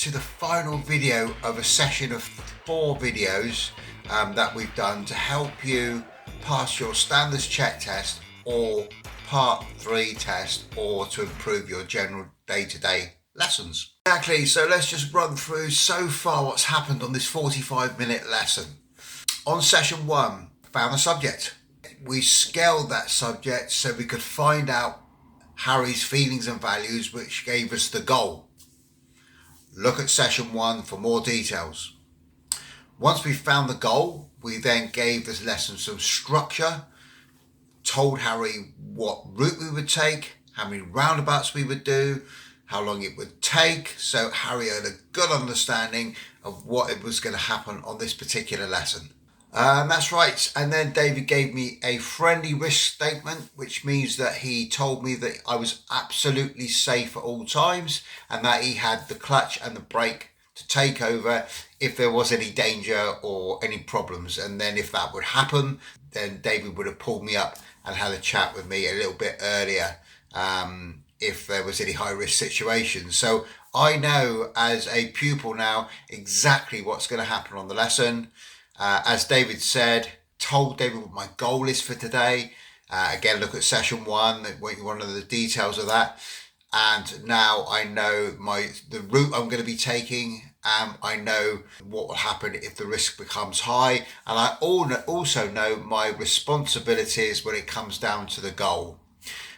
to the final video of a session of 4 videos that we've done to help you pass your standards check test or part 3 test, or to improve your general day-to-day lessons. Exactly, so let's just run through so far what's happened on this 45-minute lesson. On session 1, found the subject. We scaled that subject so we could find out Harry's feelings and values, which gave us the goal. Look at session 1 for more details. Once we found the goal, we then gave this lesson some structure, told Harry what route we would take, how many roundabouts we would do, how long it would take, so Harry had a good understanding of what it was going to happen on this particular lesson. That's right, and then David gave me a friendly risk statement, which means that he told me that I was absolutely safe at all times and that he had the clutch and the brake to take over if there was any danger or any problems. And then if that would happen, then David would have pulled me up and had a chat with me a little bit earlier if there was any high risk situations. So I know as a pupil now exactly what's going to happen on the lesson. As David said, told David what my goal is for today. Again, look at session 1, one of the details of that. And now I know the route I'm going to be taking. I know what will happen if the risk becomes high. And I also know my responsibilities when it comes down to the goal.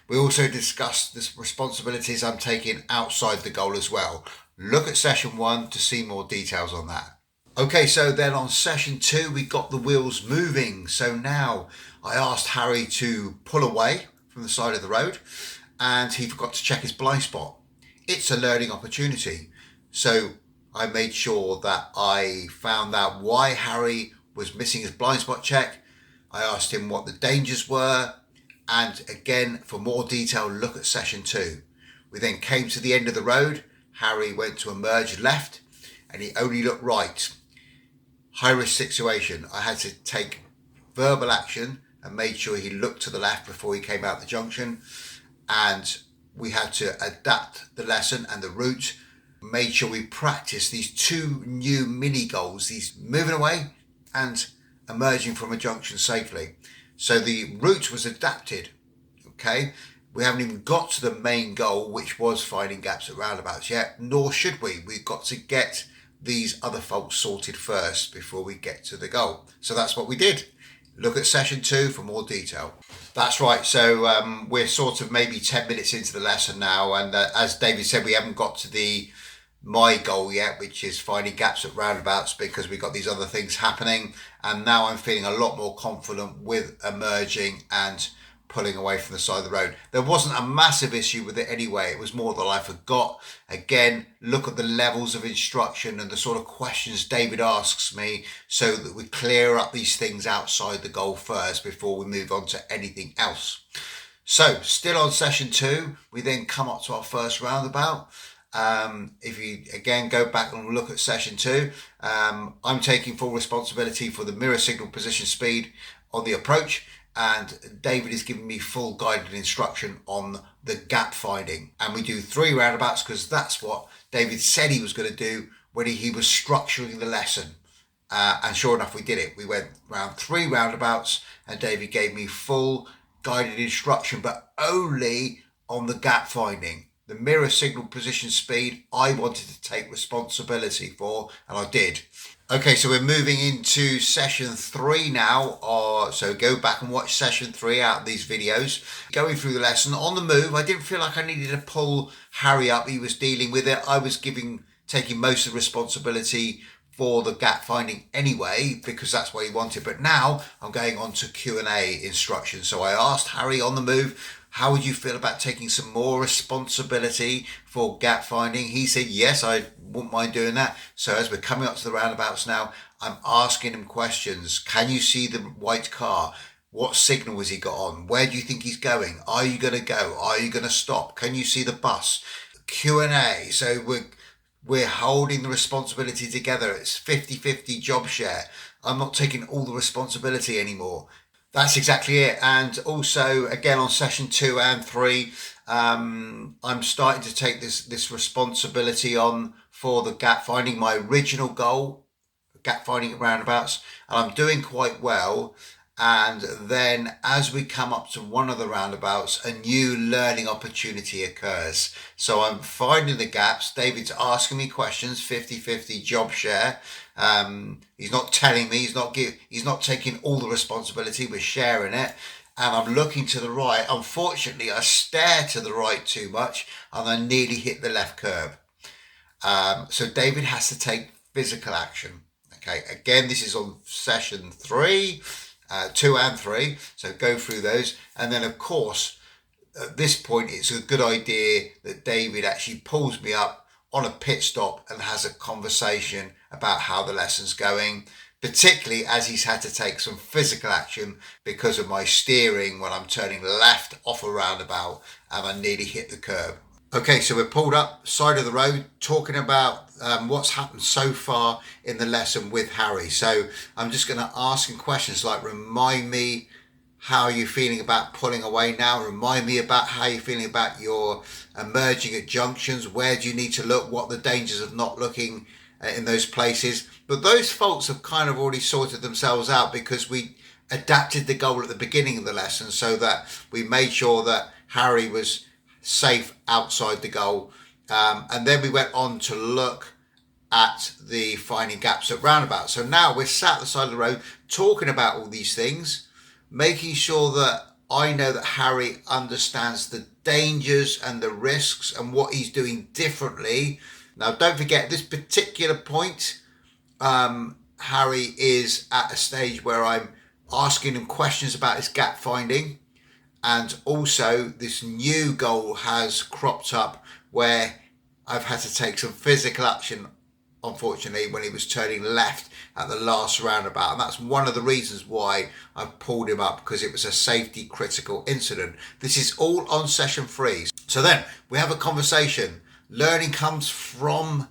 We also discussed the responsibilities I'm taking outside the goal as well. Look at session 1 to see more details on that. Okay, so then on session 2, we got the wheels moving. So now I asked Harry to pull away from the side of the road, and he forgot to check his blind spot. It's a learning opportunity. So I made sure that I found out why Harry was missing his blind spot check. I asked him what the dangers were. And again, for more detail, look at session 2. We then came to the end of the road. Harry went to emerge left and he only looked right. High risk situation. I had to take verbal action and made sure he looked to the left before he came out the junction. And we had to adapt the lesson and the route. Made sure we practiced these 2 new mini goals, these moving away and emerging from a junction safely. So the route was adapted. Okay, we haven't even got to the main goal, which was finding gaps at roundabouts yet, nor should we. We've got to get these other faults sorted first before we get to the goal. So that's what we did. Look at session 2 for more detail. That's right, so we're sort of maybe 10 minutes into the lesson now, and as David said, we haven't got to my goal yet, which is finding gaps at roundabouts, because we've got these other things happening, and now I'm feeling a lot more confident with emerging and pulling away from the side of the road. There wasn't a massive issue with it anyway. It was more that I forgot. Again, look at the levels of instruction and the sort of questions David asks me so that we clear up these things outside the goal first before we move on to anything else. So still on session 2, we then come up to our first roundabout. If you again go back and look at session 2, I'm taking full responsibility for the mirror signal position speed on the approach, and David is giving me full guided instruction on the gap finding. And we do 3 roundabouts because that's what David said he was going to do when he was structuring the lesson. And sure enough, we did it. We went around 3 roundabouts and David gave me full guided instruction, but only on the gap finding. The mirror signal position speed I wanted to take responsibility for, and I did. Okay, so we're moving into session 3 now, so go back and watch session 3 out of these videos. Going through the lesson, on the move, I didn't feel like I needed to pull Harry up. He was dealing with it. I was taking most of the responsibility for the gap finding anyway, because that's what he wanted. But now I'm going on to Q&A instructions. So I asked Harry on the move, how would you feel about taking some more responsibility for gap finding? He said, yes, I wouldn't mind doing that. So as we're coming up to the roundabouts now, I'm asking him questions. Can you see the white car? What signal has he got on? Where do you think he's going? Are you going to go? Are you going to stop? Can you see the bus? Q&A. So we're holding the responsibility together. It's 50-50 job share. I'm not taking all the responsibility anymore. That's exactly it. And also, again, on session 2 and 3, I'm starting to take this responsibility on for the gap finding, my original goal, gap finding at roundabouts, and I'm doing quite well. And then as we come up to one of the roundabouts, a new learning opportunity occurs. So I'm finding the gaps. David's asking me questions, 50-50 job share. He's not telling me, he's not taking all the responsibility, we're sharing it. And I'm looking to the right. Unfortunately, I stare to the right too much and I nearly hit the left curb. So David has to take physical action. Okay, again, this is on session 3. 2 and 3, so go through those. And then of course at this point it's a good idea that David actually pulls me up on a pit stop and has a conversation about how the lesson's going, particularly as he's had to take some physical action because of my steering when I'm turning left off a roundabout and I nearly hit the curb. Okay, so we're pulled up side of the road talking about what's happened so far in the lesson with Harry. So I'm just going to ask him questions like, remind me how you're feeling about pulling away now. Remind me about how you're feeling about your emerging at junctions. Where do you need to look? What are the dangers of not looking in those places? But those faults have kind of already sorted themselves out because we adapted the goal at the beginning of the lesson so that we made sure that Harry was safe outside the goal, and then we went on to look at the finding gaps at roundabout. So now we're sat at the side of the road talking about all these things, making sure that I know that Harry understands the dangers and the risks and what he's doing differently. Now don't forget this particular point, Harry is at a stage where I'm asking him questions about his gap finding. And also this new goal has cropped up where I've had to take some physical action, unfortunately, when he was turning left at the last roundabout. And that's one of the reasons why I've pulled him up, because it was a safety critical incident. This is all on session 3. So then we have a conversation. Learning comes from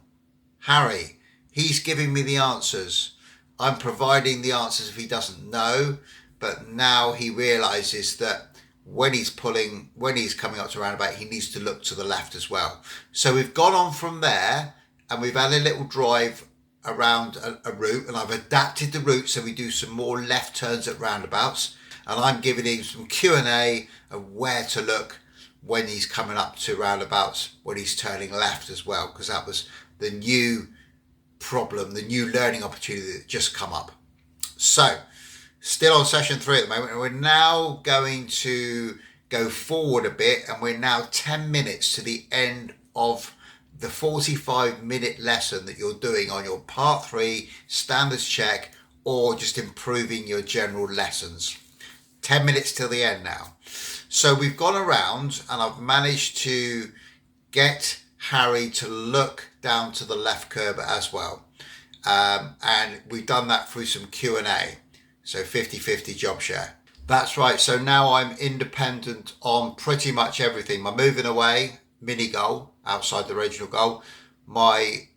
Harry. He's giving me the answers. I'm providing the answers if he doesn't know. But now he realizes that when he's coming up to roundabout, he needs to look to the left as well. So we've gone on from there and we've had a little drive around a route, and I've adapted the route so we do some more left turns at roundabouts, and I'm giving him some Q&A of where to look when he's coming up to roundabouts, when he's turning left as well, because that was the new problem, the new learning opportunity that just come up. So still on session 3 at the moment, and we're now going to go forward a bit, and we're now 10 minutes to the end of the 45-minute lesson that you're doing on your part 3 standards check, or just improving your general lessons. 10 minutes till the end now. So we've gone around and I've managed to get Harry to look down to the left curb as well. And we've done that through some Q&A. So 50-50 job share. That's right. So now I'm independent on pretty much everything. My moving away, mini goal, outside the original goal. My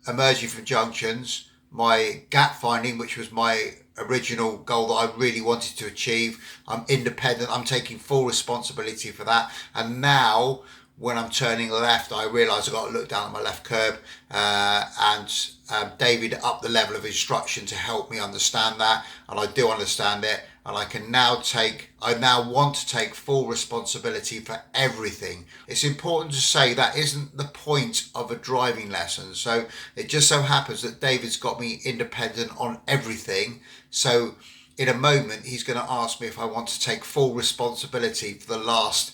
emerging from junctions. My gap finding, which was my original goal that I really wanted to achieve. I'm independent. I'm taking full responsibility for that. And now when I'm turning left, I realise I've got to look down at my left curb, and David upped the level of instruction to help me understand that, and I do understand it, and I now want to take full responsibility for everything. It's important to say that isn't the point of a driving lesson. So it just so happens that David's got me independent on everything. So in a moment, he's going to ask me if I want to take full responsibility for the last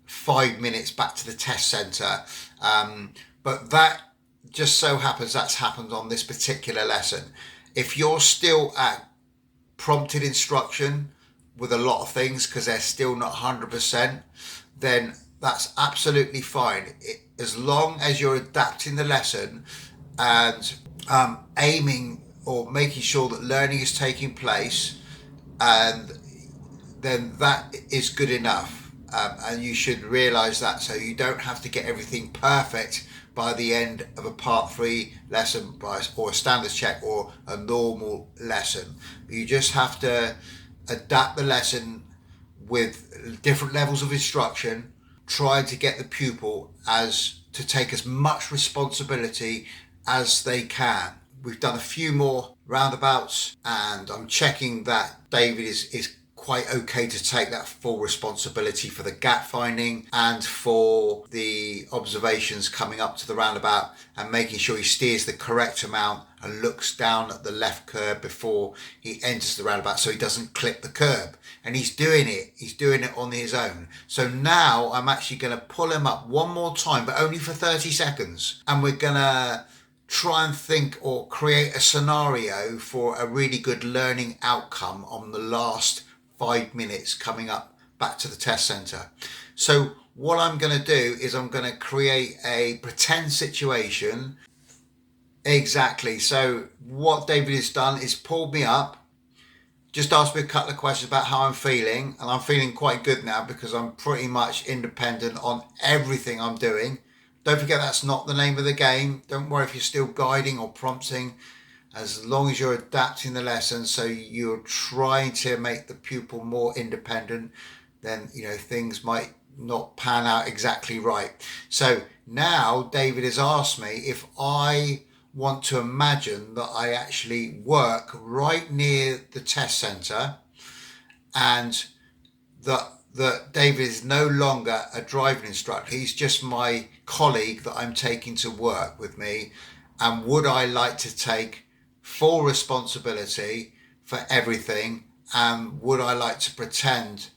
5 minutes back to the test centre. But that just so happens that's happened on this particular lesson. If you're still at prompted instruction with a lot of things because they're still not 100%, then that's absolutely fine. As long as you're adapting the lesson and aiming or making sure that learning is taking place, and then that is good enough. And you should realise that, so you don't have to get everything perfect by the end of a part 3 lesson or a standards check or a normal lesson. You just have to adapt the lesson with different levels of instruction, trying to get the pupil as to take as much responsibility as they can. We've done a few more roundabouts, and I'm checking that David is quite okay to take that full responsibility for the gap finding and for the observations coming up to the roundabout, and making sure he steers the correct amount and looks down at the left curb before he enters the roundabout so he doesn't clip the curb. And he's doing it on his own. So now I'm actually going to pull him up one more time, but only for 30 seconds, and we're going to try and think or create a scenario for a really good learning outcome on the last 5 minutes coming up back to the test centre. So what I'm going to do is I'm going to create a pretend situation. Exactly. So what David has done is pulled me up, just asked me a couple of questions about how I'm feeling, and I'm feeling quite good now because I'm pretty much independent on everything I'm doing. Don't forget, that's not the name of the game. Don't worry if you're still guiding or prompting. As long as you're adapting the lesson, so you're trying to make the pupil more independent, then things might not pan out exactly right. So now David has asked me if I want to imagine that I actually work right near the test centre, and that David is no longer a driving instructor. He's just my colleague that I'm taking to work with me. And would I like to take full responsibility for everything? And would I like to pretend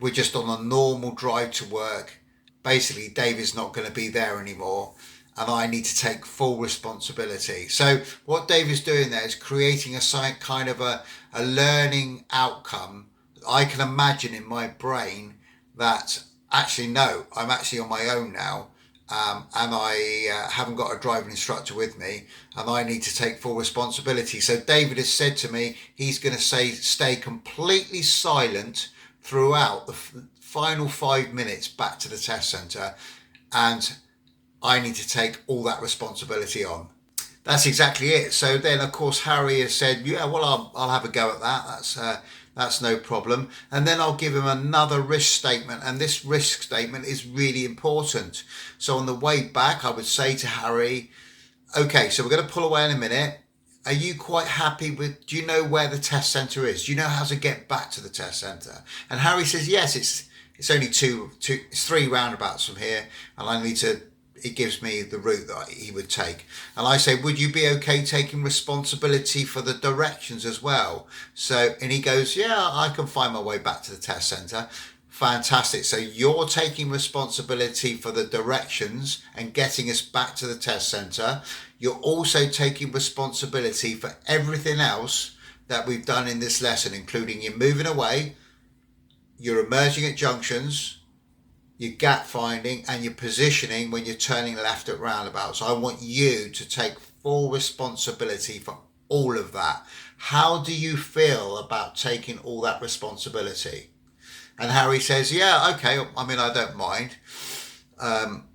we're just on a normal drive to work? Basically, David's not going to be there anymore, and I need to take full responsibility. So what David's doing there is creating a kind of a learning outcome. I can imagine in my brain that actually, no, I'm actually on my own now, and I haven't got a driving instructor with me, and I need to take full responsibility. So David has said to me he's going to stay completely silent throughout the final 5 minutes back to the test centre, and I need to take all that responsibility on. That's exactly it. So then, of course, Harry has said, yeah, well, I'll have a go at that. That's no problem. And then I'll give him another risk statement. And this risk statement is really important. So on the way back, I would say to Harry, okay, so we're going to pull away in a minute. Are you quite happy do you know where the test centre is? Do you know how to get back to the test centre? And Harry says, yes, it's only it's 3 roundabouts from here. And it gives me the route that he would take. And I say, would you be okay taking responsibility for the directions as well? And he goes, yeah, I can find my way back to the test centre. Fantastic. So you're taking responsibility for the directions and getting us back to the test centre. You're also taking responsibility for everything else that we've done in this lesson, including you moving away, you're emerging at junctions, your gap finding, and your positioning when you're turning left at roundabouts. I want you to take full responsibility for all of that. How do you feel about taking all that responsibility? And Harry says, yeah, okay, I don't mind.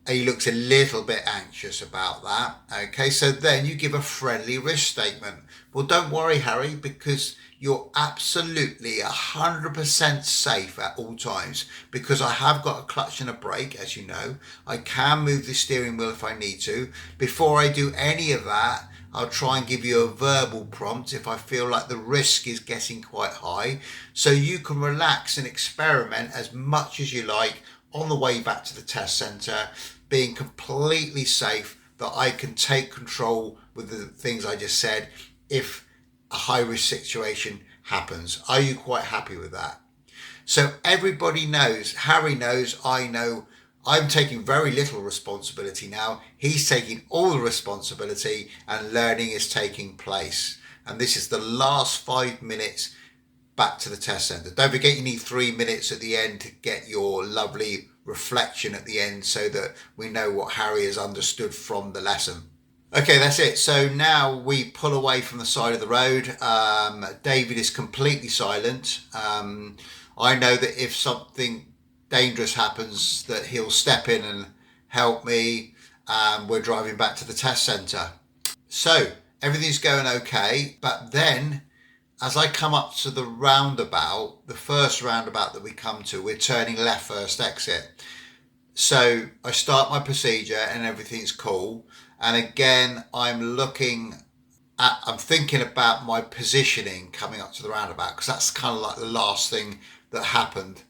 He looks a little bit anxious about that. Okay, so then you give a friendly risk statement. Well, don't worry, Harry, because you're absolutely 100% safe at all times, because I have got a clutch and a brake, as you know. I can move the steering wheel if I need to. Before I do any of that, I'll try and give you a verbal prompt if I feel like the risk is getting quite high. So you can relax and experiment as much as you like on the way back to the test centre, being completely safe that I can take control with the things I just said if a high risk situation happens. Are you quite happy with that? So everybody knows, Harry knows, I know, I'm taking very little responsibility now. He's taking all the responsibility, and learning is taking place. And this is the last 5 minutes back to the test centre. Don't forget, you need 3 minutes at the end to get your lovely reflection at the end, so that we know what Harry has understood from the lesson. Okay, that's it. So now we pull away from the side of the road. David is completely silent. I know that if something dangerous happens, that he'll step in and help me. We're driving back to the test centre. So everything's going okay. But then as I come up to the roundabout, the first roundabout that we come to, we're turning left first exit. So I start my procedure and everything's cool. And again, I'm thinking about my positioning coming up to the roundabout, because that's kind of like the last thing that happened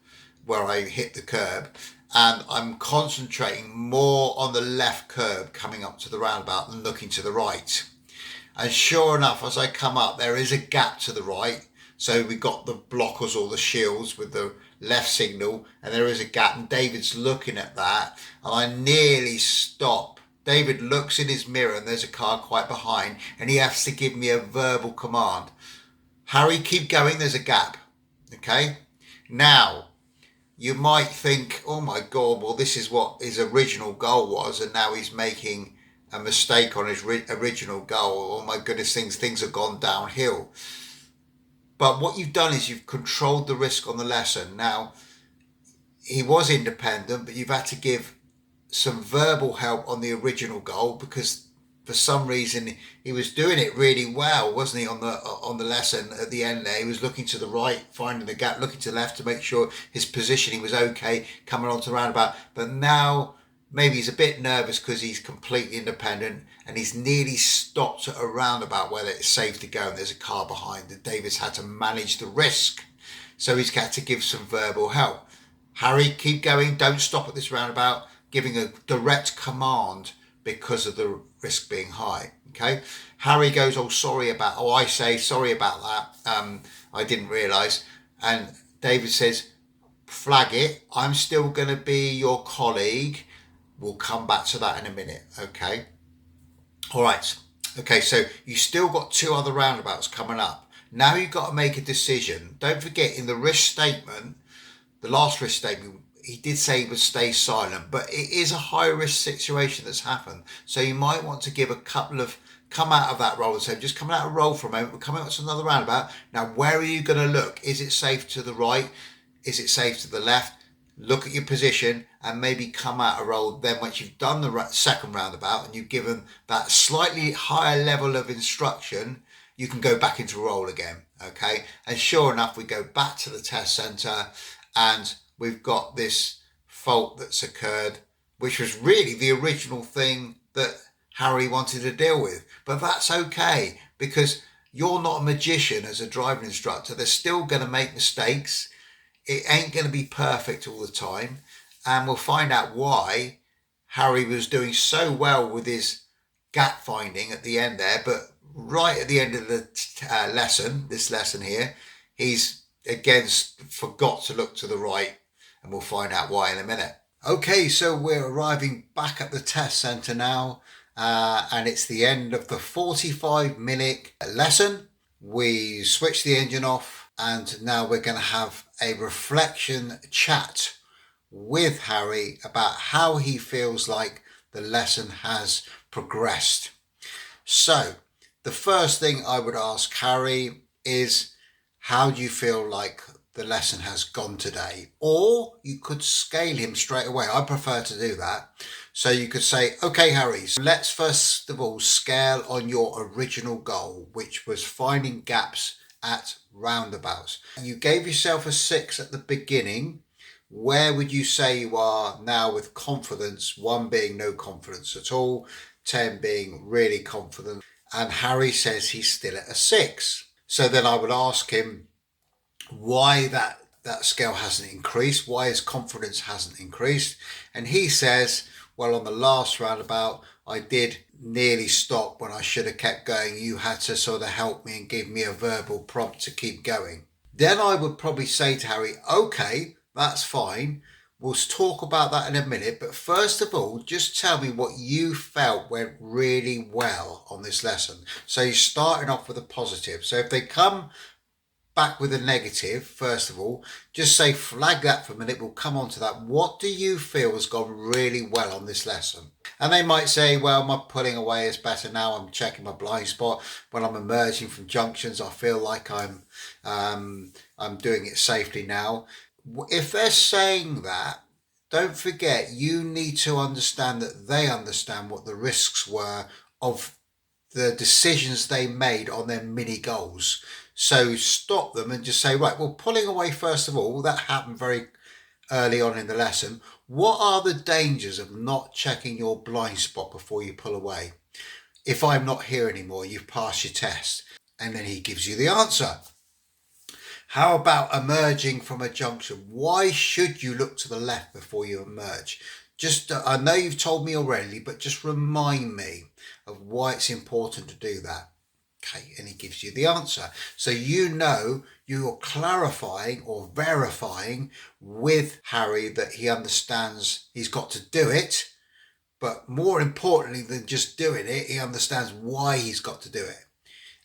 where I hit the curb. And I'm concentrating more on the left curb coming up to the roundabout than looking to the right. And sure enough, as I come up, there is a gap to the right. So we've got the blockers or the shields with the left signal, and there is a gap. And David's looking at that, and I nearly stop. David looks in his mirror, and there's a car quite behind, and he has to give me a verbal command. Harry, keep going, there's a gap. Okay? Now, you might think, oh my God, well, this is what his original goal was, and now he's making a mistake on his original goal. Oh my goodness, things have gone downhill. But what you've done is you've controlled the risk on the lesson. Now, he was independent, but you've had to give some verbal help on the original goal, because for some reason he was doing it really well, wasn't he, on the lesson at the end there. He was looking to the right, finding the gap, looking to the left to make sure his positioning was okay coming onto the roundabout. But now maybe he's a bit nervous because he's completely independent, and he's nearly stopped at a roundabout where it's safe to go and there's a car behind, and David's had to manage the risk. So he's had to give some verbal help. Harry, keep going, don't stop at this roundabout, giving a direct command because of the risk being high. Okay. Harry goes, I say sorry about that. I didn't realise. And David says, flag it. I'm still going to be your colleague. We'll come back to that in a minute. Okay. All right. Okay. So you still got 2 other roundabouts coming up. Now you've got to make a decision. Don't forget, in the risk statement, the last risk statement, he did say he would stay silent, but it is a high risk situation that's happened. So you might want to give come out of that roll and say, just coming out of roll for a moment, we're coming out to another roundabout. Now, where are you going to look? Is it safe to the right? Is it safe to the left? Look at your position and maybe come out a roll. Then once you've done the second roundabout and you've given that slightly higher level of instruction, you can go back into roll again. Okay. And sure enough, we go back to the test centre, and we've got this fault that's occurred, which was really the original thing that Harry wanted to deal with. But that's okay, because you're not a magician as a driving instructor. They're still going to make mistakes. It ain't going to be perfect all the time. And we'll find out why Harry was doing so well with his gap finding at the end there. But right at the end of the this lesson here, he's again forgot to look to the right, and we'll find out why in a minute. Okay, so we're arriving back at the test centre now, and it's the end of the 45-minute lesson. We switch the engine off, and now we're going to have a reflection chat with Harry about how he feels like the lesson has progressed. So the first thing I would ask Harry is, how do you feel like the lesson has gone today? Or you could scale him straight away. I prefer to do that. So you could say, okay, Harry, so let's first of all scale on your original goal, which was finding gaps at roundabouts. You gave yourself a 6 at the beginning. Where would you say you are now with confidence? 1 being no confidence at all, 10 being really confident. And Harry says he's still at a 6. So then I would ask him why that scale hasn't increased, why his confidence hasn't increased. And he says, well, on the last roundabout, I did nearly stop when I should have kept going. You had to sort of help me and give me a verbal prompt to keep going. Then I would probably say to Harry, okay, that's fine. We'll talk about that in a minute. But first of all, just tell me what you felt went really well on this lesson. So you're starting off with a positive. So if they come back with a negative, first of all, just say flag that for a minute. We'll come on to that. What do you feel has gone really well on this lesson? And they might say, well, my pulling away is better now. I'm checking my blind spot. When I'm emerging from junctions, I feel like I'm doing it safely now. If they're saying that, don't forget, you need to understand that they understand what the risks were of the decisions they made on their mini goals. So stop them and just say, right, well, pulling away, first of all, that happened very early on in the lesson, what are the dangers of not checking your blind spot before you pull away? If I'm not here anymore, you've passed your test. And then he gives you the answer. How about emerging from a junction? Why should you look to the left before you emerge? Just, I know you've told me already, but just remind me of why it's important to do that. Okay, and he gives you the answer. So you know you're clarifying or verifying with Harry that he understands he's got to do it, but more importantly than just doing it, he understands why he's got to do it.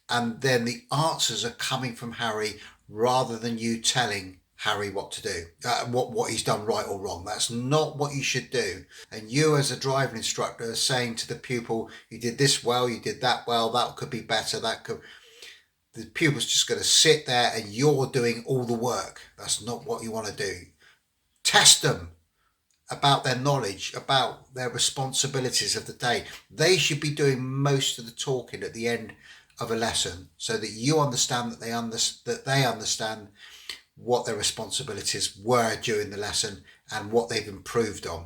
And then the answers are coming from Harry rather than you telling Harry what to do, what he's done right or wrong. That's not what you should do. And you as a driving instructor are saying to the pupil, you did this well, you did that well, that could be better, the pupil's just going to sit there and you're doing all the work. That's not what you want to do. Test them about their knowledge, about their responsibilities of the day. They should be doing most of the talking at the end of a lesson so that you understand that they understand what their responsibilities were during the lesson and what they've improved on.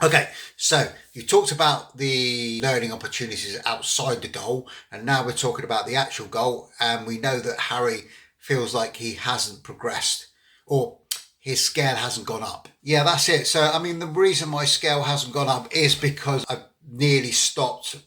Okay, so you talked about the learning opportunities outside the goal, and now we're talking about the actual goal, and we know that Harry feels like he hasn't progressed or his scale hasn't gone up. Yeah, that's it. So, I mean, the reason my scale hasn't gone up is because I've nearly stopped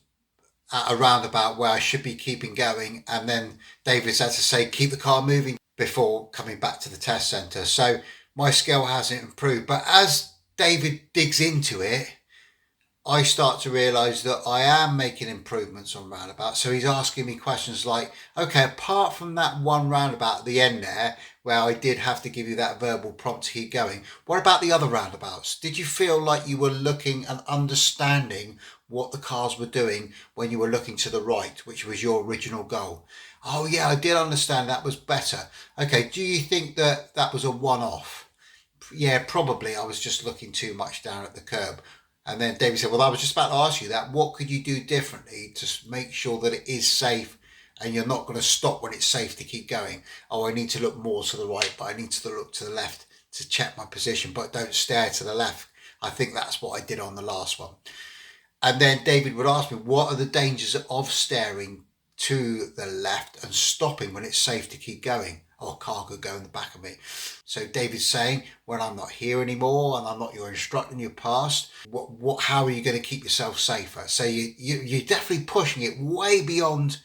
at a roundabout where I should be keeping going, and then David's had to say keep the car moving before coming back to the test centre. So my scale hasn't improved, but as David digs into it, I start to realise that I am making improvements on roundabout. So he's asking me questions like, okay, apart from that one roundabout at the end there where I did have to give you that verbal prompt to keep going, what about the other roundabouts? Did you feel like you were looking and understanding what the cars were doing when you were looking to the right, which was your original goal? Oh yeah, I did understand that was better. Okay, do you think that that was a one-off? Yeah, probably. I was just looking too much down at the curb. And then David said, well, I was just about to ask you that. What could you do differently to make sure that it is safe and you're not going to stop when it's safe to keep going? Oh, I need to look more to the right, but I need to look to the left to check my position, but don't stare to the left. I think that's what I did on the last one. And then David would ask me, what are the dangers of staring to the left and stopping when it's safe to keep going? Oh, a car could go in the back of me. So David's saying, when I'm not here anymore and I'm not your instructor in your past, how are you going to keep yourself safer? So you're definitely pushing it way beyond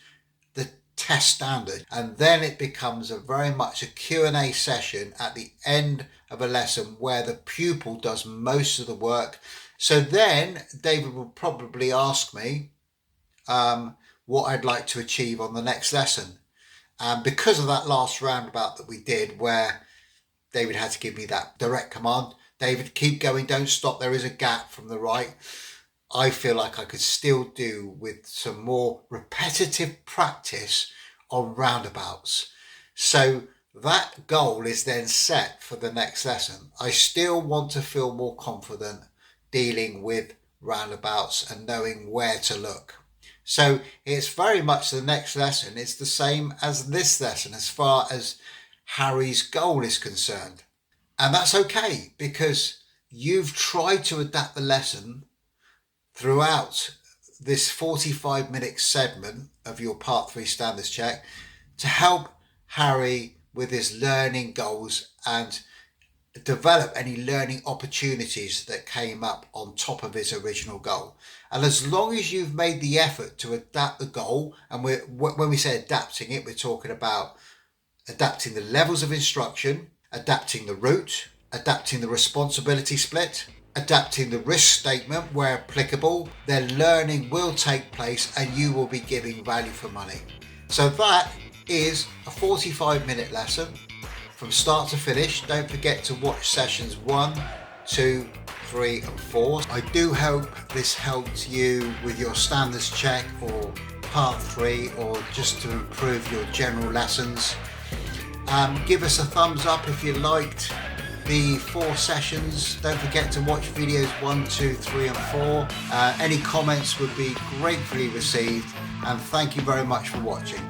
the test standard. And then it becomes very much a Q&A session at the end of a lesson where the pupil does most of the work. So then David will probably ask me what I'd like to achieve on the next lesson. And because of that last roundabout that we did where David had to give me that direct command, David, keep going, don't stop, there is a gap from the right, I feel like I could still do with some more repetitive practice on roundabouts. So that goal is then set for the next lesson. I still want to feel more confident dealing with roundabouts and knowing where to look. So it's very much the next lesson. It's the same as this lesson as far as Harry's goal is concerned. And that's okay because you've tried to adapt the lesson throughout this 45-minute segment of your Part 3 standards check to help Harry with his learning goals and develop any learning opportunities that came up on top of his original goal. And as long as you've made the effort to adapt the goal, and when we say adapting it, we're talking about adapting the levels of instruction, adapting the route, adapting the responsibility split, adapting the risk statement where applicable, then learning will take place and you will be giving value for money. So that is a 45-minute lesson from start to finish. Don't forget to watch sessions 1, 2, 3 and 4. I do hope this helped you with your standards check or Part 3 or just to improve your general lessons. Give us a thumbs up if you liked the 4 sessions. Don't forget to watch videos 1, 2, 3 and 4. Any comments would be gratefully received, and thank you very much for watching.